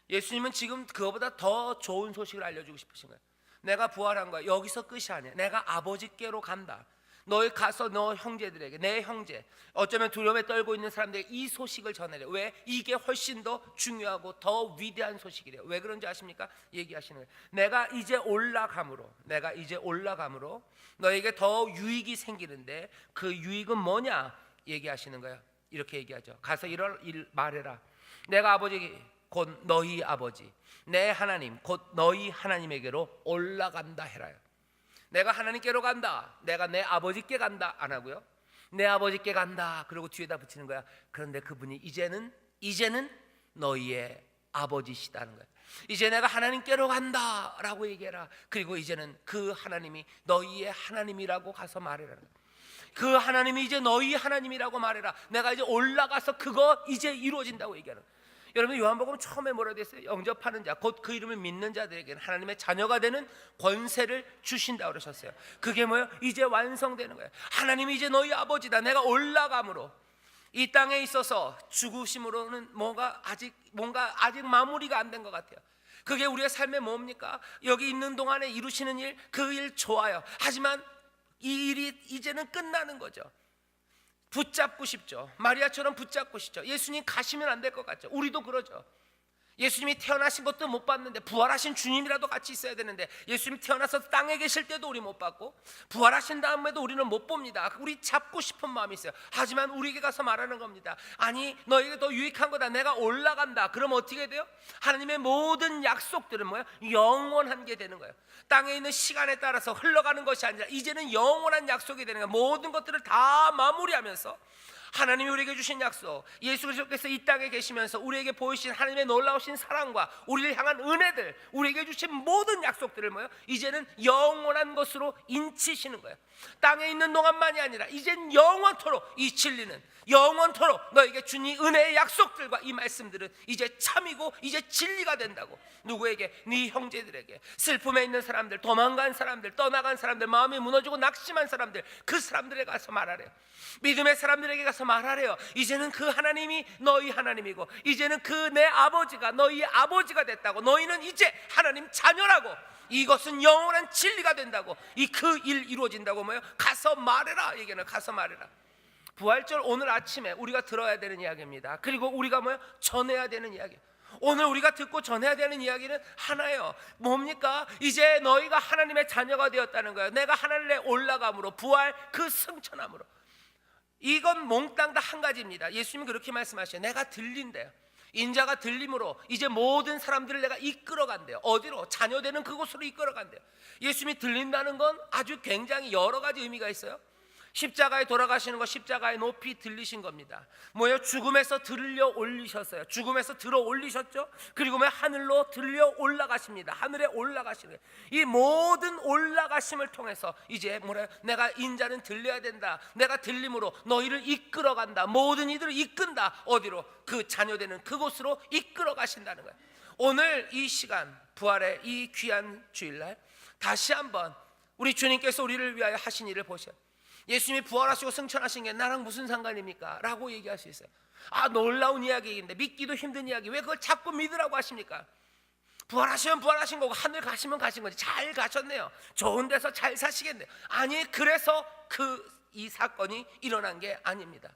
예수님은 지금 그거보다 더 좋은 소식을 알려주고 싶으신 거예요. 내가 부활한 거야. 여기서 끝이 아니야. 내가 아버지께로 간다. 너희 가서 너 형제들에게, 내 형제, 어쩌면 두려움에 떨고 있는 사람들에게 이 소식을 전해래. 왜? 이게 훨씬 더 중요하고 더 위대한 소식이래요. 왜 그런지 아십니까? 얘기하시는 거예요. 내가 이제 올라감으로 너에게 더 유익이 생기는데 그 유익은 뭐냐? 얘기하시는 거예요. 이렇게 얘기하죠. 가서 일 말해라. 내가 아버지 곧 너희 아버지, 내 하나님 곧 너희 하나님에게로 올라간다 해라요. 내가 하나님께로 간다. 내가 내 아버지께 간다 안 하고요. 내 아버지께 간다. 그리고 뒤에다 붙이는 거야. 그런데 그분이 이제는 너희의 아버지시다는 거예요. 이제 내가 하나님께로 간다라고 얘기해라. 그리고 이제는 그 하나님이 너희의 하나님이라고 가서 말해라. 그 하나님이 이제 너희 하나님이라고 말해라. 내가 이제 올라가서 그거 이제 이루어진다고 얘기하는 거예요. 여러분, 요한복음 처음에 뭐라고 했어요? 영접하는 자, 곧 그 이름을 믿는 자들에게는 하나님의 자녀가 되는 권세를 주신다고 그러셨어요. 그게 뭐예요? 이제 완성되는 거예요. 하나님이 이제 너희 아버지다. 내가 올라감으로 이 땅에 있어서 죽으심으로는 뭔가 아직 마무리가 안 된 것 같아요. 그게 우리의 삶의 뭡니까? 여기 있는 동안에 이루시는 일, 그 일 좋아요. 하지만 이 일이 이제는 끝나는 거죠. 붙잡고 싶죠. 마리아처럼 붙잡고 싶죠. 예수님 가시면 안 될 것 같죠. 우리도 그러죠. 예수님이 태어나신 것도 못 봤는데 부활하신 주님이라도 같이 있어야 되는데, 예수님 태어나서 땅에 계실 때도 우리 못 봤고 부활하신 다음에도 우리는 못 봅니다. 우리 잡고 싶은 마음이 있어요. 하지만 우리에게 가서 말하는 겁니다. 아니, 너에게 더 유익한 거다. 내가 올라간다. 그럼 어떻게 돼요? 하나님의 모든 약속들은 뭐예요? 영원한 게 되는 거예요. 땅에 있는 시간에 따라서 흘러가는 것이 아니라 이제는 영원한 약속이 되는 거예요. 모든 것들을 다 마무리하면서 하나님이 우리에게 주신 약속, 예수 그리스도께서 이 땅에 계시면서 우리에게 보이신 하나님의 놀라우신 사랑과 우리를 향한 은혜들, 우리에게 주신 모든 약속들을 뭐예요? 이제는 영원한 것으로 인치시는 거예요. 땅에 있는 동안만이 아니라 이젠 영원토록 이 진리는 영원토록 너에게 준 이 은혜의 약속들과 이 말씀들은 이제 참이고 이제 진리가 된다고. 누구에게? 네 형제들에게, 슬픔에 있는 사람들, 도망간 사람들, 떠나간 사람들, 마음이 무너지고 낙심한 사람들, 그 사람들에게 가서 말하래요. 믿음의 사람들에게 가서 말하래요. 이제는 그 하나님이 너희 하나님이고 이제는 그 내 아버지가 너희 아버지가 됐다고. 너희는 이제 하나님 자녀라고. 이것은 영원한 진리가 된다고. 그 일 이루어진다고. 뭐예요? 가서 말해라. 얘기는 가서 말해라. 부활절 오늘 아침에 우리가 들어야 되는 이야기입니다. 그리고 우리가 뭐예요? 전해야 되는 이야기. 오늘 우리가 듣고 전해야 되는 이야기는 하나예요. 뭡니까? 이제 너희가 하나님의 자녀가 되었다는 거예요. 내가 하늘에 올라감으로, 부활 그 승천함으로. 이건 몽땅 다 한 가지입니다. 예수님이 그렇게 말씀하셔요. 내가 들린대요. 인자가 들림으로 이제 모든 사람들을 내가 이끌어간대요. 어디로? 자녀되는 그곳으로 이끌어간대요. 예수님이 들린다는 건 아주 굉장히 여러 가지 의미가 있어요. 십자가에 돌아가시는 것, 십자가의 높이 들리신 겁니다. 뭐예요? 죽음에서 들려 올리셨어요. 죽음에서 들어 올리셨죠. 그리고 뭐 하늘로 들려 올라가십니다. 하늘에 올라가시는, 이 모든 올라가심을 통해서 이제 뭐래요? 내가 인자는 들려야 된다. 내가 들림으로 너희를 이끌어간다. 모든 이들을 이끈다. 어디로? 그 자녀되는 그곳으로 이끌어 가신다는 거예요. 오늘 이 시간, 부활의 이 귀한 주일날 다시 한번 우리 주님께서 우리를 위하여 하신 일을 보셔요. 예수님이 부활하시고 승천하신 게 나랑 무슨 상관입니까? 라고 얘기할 수 있어요. 아, 놀라운 이야기인데, 믿기도 힘든 이야기, 왜 그걸 자꾸 믿으라고 하십니까? 부활하시면 부활하신 거고 하늘 가시면 가신 거지. 잘 가셨네요. 좋은 데서 잘 사시겠네요. 아니, 그래서 이 사건이 일어난 게 아닙니다.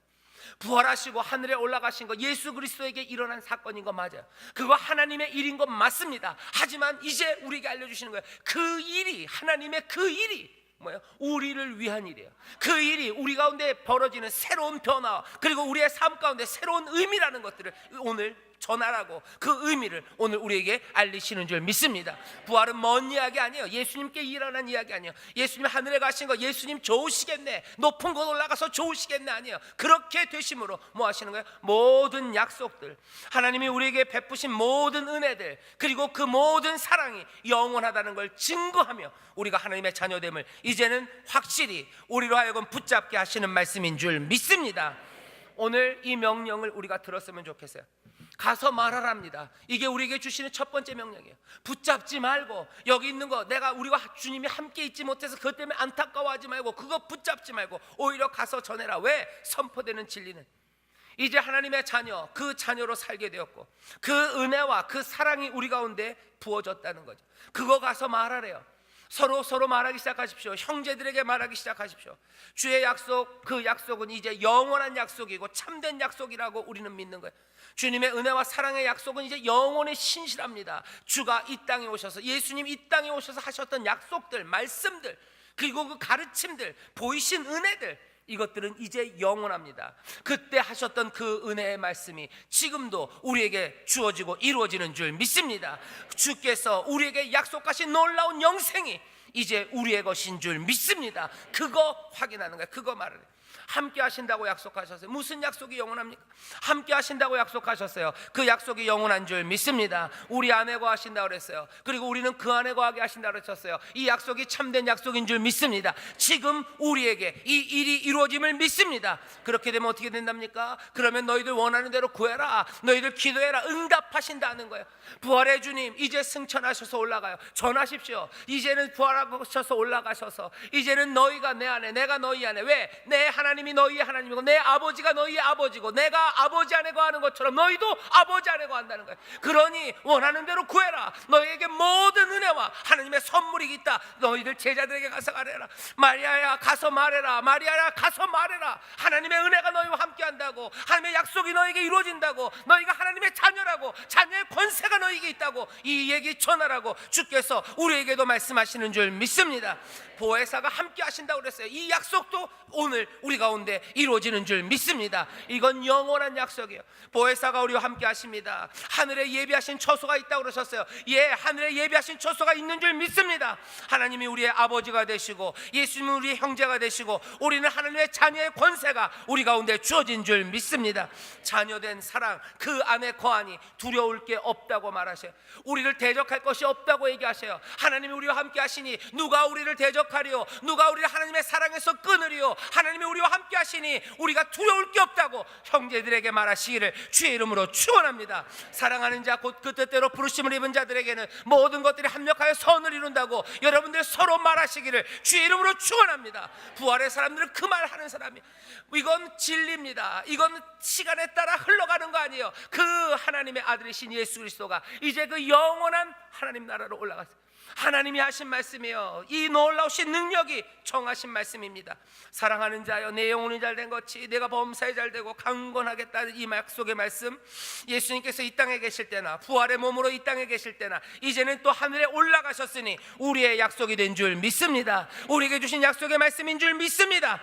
부활하시고 하늘에 올라가신 거 예수 그리스도에게 일어난 사건인 거 맞아요. 그거 하나님의 일인 건 맞습니다. 하지만 이제 우리에게 알려주시는 거예요. 그 일이, 하나님의 그 일이 뭐예요? 우리를 위한 일이에요. 그 일이 우리 가운데 벌어지는 새로운 변화, 그리고 우리의 삶 가운데 새로운 의미라는 것들을 오늘 전하라고, 그 의미를 오늘 우리에게 알리시는 줄 믿습니다. 부활은 먼 이야기 아니에요. 예수님께 일어난 이야기 아니에요. 예수님 하늘에 가신 거, 예수님 좋으시겠네, 높은 곳 올라가서 좋으시겠네 아니에요. 그렇게 되심으로 뭐 하시는 거예요? 모든 약속들, 하나님이 우리에게 베푸신 모든 은혜들, 그리고 그 모든 사랑이 영원하다는 걸 증거하며 우리가 하나님의 자녀됨을 이제는 확실히 우리로 하여금 붙잡게 하시는 말씀인 줄 믿습니다. 오늘 이 명령을 우리가 들었으면 좋겠어요. 가서 말하랍니다. 이게 우리에게 주시는 첫 번째 명령이에요. 붙잡지 말고, 여기 있는 거 우리가 주님이 함께 있지 못해서 그것 때문에 안타까워하지 말고, 그거 붙잡지 말고 오히려 가서 전해라. 왜? 선포되는 진리는 이제 하나님의 자녀, 그 자녀로 살게 되었고 그 은혜와 그 사랑이 우리 가운데 부어졌다는 거죠. 그거 가서 말하래요. 서로 말하기 시작하십시오. 형제들에게 말하기 시작하십시오. 주의 약속, 그 약속은 이제 영원한 약속이고 참된 약속이라고 우리는 믿는 거예요. 주님의 은혜와 사랑의 약속은 이제 영원히 신실합니다. 주가 이 땅에 오셔서, 예수님 이 땅에 오셔서 하셨던 약속들, 말씀들, 그리고 그 가르침들, 보이신 은혜들, 이것들은 이제 영원합니다. 그때 하셨던 그 은혜의 말씀이 지금도 우리에게 주어지고 이루어지는 줄 믿습니다. 주께서 우리에게 약속하신 놀라운 영생이 이제 우리의 것인 줄 믿습니다. 그거 확인하는 거예요. 그거 말을 해요. 함께 하신다고 약속하셨어요. 무슨 약속이 영원합니까? 함께 하신다고 약속하셨어요. 그 약속이 영원한 줄 믿습니다. 우리 안에 거하신다고 그랬어요. 그리고 우리는 그 안에 거하게 하신다고 그러셨어요. 이 약속이 참된 약속인 줄 믿습니다. 지금 우리에게 이 일이 이루어짐을 믿습니다. 그렇게 되면 어떻게 된답니까? 그러면 너희들 원하는 대로 구해라, 너희들 기도해라, 응답하신다는 거예요. 부활의 주님 이제 승천하셔서 올라가요. 전하십시오. 이제는 부활하셔서 올라가셔서 이제는 너희가 내 안에, 내가 너희 안에. 왜? 내 하나님이 너희의 하나님이고 내 아버지가 너희의 아버지고 내가 아버지 안에 거하는 것처럼 너희도 아버지 안에 거한다는 거예요. 그러니 원하는 대로 구해라. 너희에게 모든 은혜와 하나님의 선물이 있다. 너희들 제자들에게 가서 말해라. 마리아야 가서 말해라. 마리아야 가서 말해라. 하나님의 은혜가 너희와 함께 한다고, 하나님의 약속이 너희에게 이루어진다고, 너희가 하나님의 자녀라고, 자녀의 권세가 너희에게 있다고 이 얘기 전하라고 주께서 우리에게도 말씀하시는 줄 믿습니다. 보혜사가 함께 하신다고 그랬어요. 이 약속도 오늘 우리 가운데 이루어지는 줄 믿습니다. 이건 영원한 약속이에요. 보혜사가 우리와 함께 하십니다. 하늘에 예비하신 처소가 있다고 그러셨어요. 예, 하늘에 예비하신 처소가 있는 줄 믿습니다. 하나님이 우리의 아버지가 되시고 예수님은 우리의 형제가 되시고 우리는 하나님의 자녀의 권세가 우리 가운데 주어진 줄 믿습니다. 자녀된 사랑 그 안에 거하니 두려울 게 없다고 말하셔요. 우리를 대적할 것이 없다고 얘기하셔요. 하나님이 우리와 함께 하시니 누가 우리를 대적하리요, 누가 우리를 하나님의 사랑에서 끊으리요. 하나님이 우리와 함께 하시니 우리가 두려울 게 없다고 형제들에게 말하시기를 주의 이름으로 축원합니다. 사랑하는 자 곧 그 뜻대로 부르심을 입은 자들에게는 모든 것들이 합력하여 선을 이룬다고 여러분들 서로 말하시기를 주의 이름으로 축원합니다. 부활의 사람들은 그 말 하는 사람이, 이건 진리입니다. 이건 시간에 따라 흘러가는 거 아니에요. 그 하나님의 아들이신 예수 그리스도가 이제 그 영원한 하나님 나라로 올라갔어요. 하나님이 하신 말씀이에요. 이 놀라우신 능력이 정하신 말씀입니다. 사랑하는 자여 내 영혼이 잘된 것이 내가 범사에 잘되고 강건하겠다는 이 약속의 말씀, 예수님께서 이 땅에 계실 때나 부활의 몸으로 이 땅에 계실 때나 이제는 또 하늘에 올라가셨으니 우리의 약속이 된 줄 믿습니다. 우리에게 주신 약속의 말씀인 줄 믿습니다.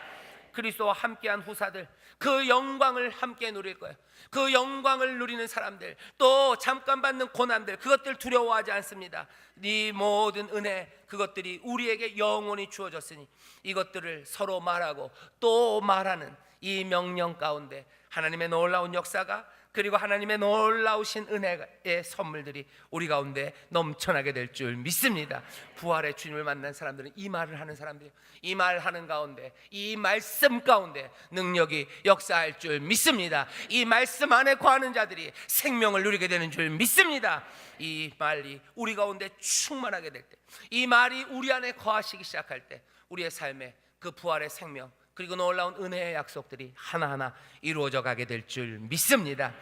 그리스도와 함께한 후사들 그 영광을 함께 누릴 거예요. 그 영광을 누리는 사람들, 또 잠깐 받는 고난들, 그것들 두려워하지 않습니다. 네 모든 은혜, 그것들이 우리에게 영원히 주어졌으니 이것들을 서로 말하고 또 말하는 이 명령 가운데 하나님의 놀라운 역사가, 그리고 하나님의 놀라우신 은혜의 선물들이 우리 가운데 넘쳐나게 될 줄 믿습니다. 부활의 주님을 만난 사람들은 이 말을 하는 사람들이에요. 이 말하는 가운데, 이 말씀 가운데 능력이 역사할 줄 믿습니다. 이 말씀 안에 거하는 자들이 생명을 누리게 되는 줄 믿습니다. 이 말이 우리 가운데 충만하게 될 때, 이 말이 우리 안에 거하시기 시작할 때 우리의 삶에 그 부활의 생명 그리고 놀라운 은혜의 약속들이 하나하나 이루어져 가게 될 줄 믿습니다.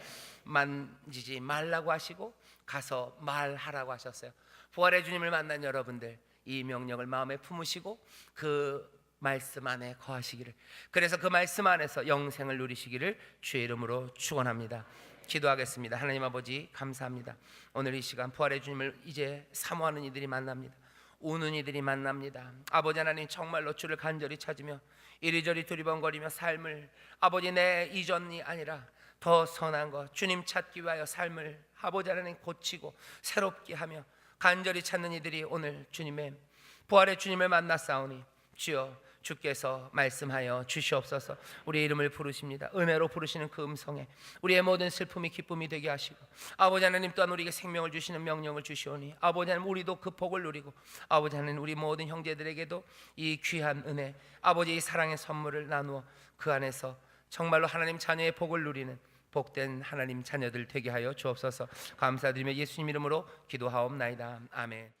만지지 말라고 하시고 가서 말하라고 하셨어요. 부활의 주님을 만난 여러분들 이 명령을 마음에 품으시고 그 말씀 안에 거하시기를, 그래서 그 말씀 안에서 영생을 누리시기를 주의 이름으로 축원합니다. 기도하겠습니다. 하나님 아버지 감사합니다. 오늘 이 시간 부활의 주님을 이제 사모하는 이들이 만납니다. 우는 이들이 만납니다. 아버지 하나님 정말로 주를 간절히 찾으며 이리저리 두리번거리며 삶을, 아버지 내 이전이 아니라 더 선한 것 주님 찾기 위하여 삶을 아버지 하나님 고치고 새롭게 하며 간절히 찾는 이들이 오늘 주님의 부활의 주님을 만났사오니 주여 주께서 말씀하여 주시옵소서. 우리의 이름을 부르십니다. 은혜로 부르시는 그 음성에 우리의 모든 슬픔이 기쁨이 되게 하시고 아버지 하나님 또한 우리에게 생명을 주시는 명령을 주시오니 아버지 하나님 우리도 그 복을 누리고 아버지 하나님 우리 모든 형제들에게도 이 귀한 은혜, 아버지의 사랑의 선물을 나누어 그 안에서 정말로 하나님 자녀의 복을 누리는 복된 하나님 자녀들 되게 하여 주옵소서. 감사드리며 예수님 이름으로 기도하옵나이다. 아멘.